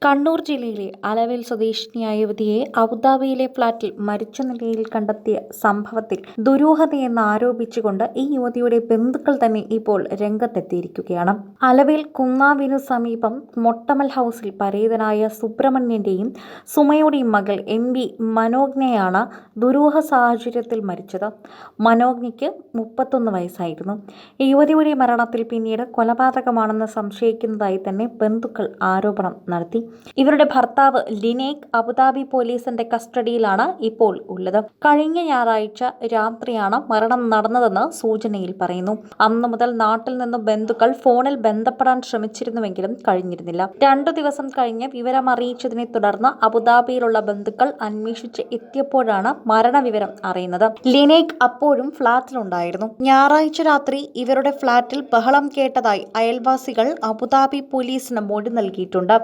കണ്ണൂർ ജില്ലയിലെ അലവേൽ സ്വദേശിനിയായ യുവതിയെ അബുദാബിയിലെ ഫ്ളാറ്റിൽ മരിച്ച നിലയിൽ കണ്ടെത്തിയ സംഭവത്തിൽ ദുരൂഹതയെന്ന് ആരോപിച്ചുകൊണ്ട് ഈ യുവതിയുടെ ബന്ധുക്കൾ തന്നെ ഇപ്പോൾ രംഗത്തെത്തിയിരിക്കുകയാണ്. അലവേൽ കുന്നാവിനു സമീപം മൊട്ടമൽ ഹൗസിൽ പരേതനായ സുബ്രഹ്മണ്യന്റെയും സുമയുടെയും മകൾ MP മനോജ്ഞയാണ് ദുരൂഹ സാഹചര്യത്തിൽ മരിച്ചത്. മനോജ്ഞയ്ക്ക് 31 വയസ്സായിരുന്നു. ഈ യുവതിയുടെ മരണത്തിൽ പിന്നീട് കൊലപാതകമാണെന്ന് സംശയിക്കുന്നതായി തന്നെ ബന്ധുക്കൾ ആരോപണം നടത്തി. ഇവരുടെ ഭർത്താവ് ലിനേക് അബുദാബി പോലീസിന്റെ കസ്റ്റഡിയിലാണ് ഇപ്പോൾ ഉള്ളത്. കഴിഞ്ഞ ഞായറാഴ്ച രാത്രിയാണ് മരണം നടന്നതെന്ന് സൂചനയിൽ പറയുന്നു. അന്നു മുതൽ നാട്ടിൽ നിന്ന് ബന്ധുക്കൾ ഫോണിൽ ബന്ധപ്പെടാൻ ശ്രമിച്ചിരുന്നുവെങ്കിലും കഴിഞ്ഞിരുന്നില്ല. 2 ദിവസം കഴിഞ്ഞ് വിവരമറിയിച്ചതിനെ തുടർന്ന് അബുദാബിയിലുള്ള ബന്ധുക്കൾ അന്വേഷിച്ച് എത്തിയപ്പോഴാണ് മരണവിവരം അറിയുന്നത്. ലിനേക് അപ്പോഴും ഫ്ളാറ്റിലുണ്ടായിരുന്നു. ഞായറാഴ്ച രാത്രി ഇവരുടെ ഫ്ളാറ്റിൽ ബഹളം കേട്ടതായി അയൽവാസികൾ അബുദാബി പോലീസിന് മൊഴി നൽകിയിട്ടുണ്ട്.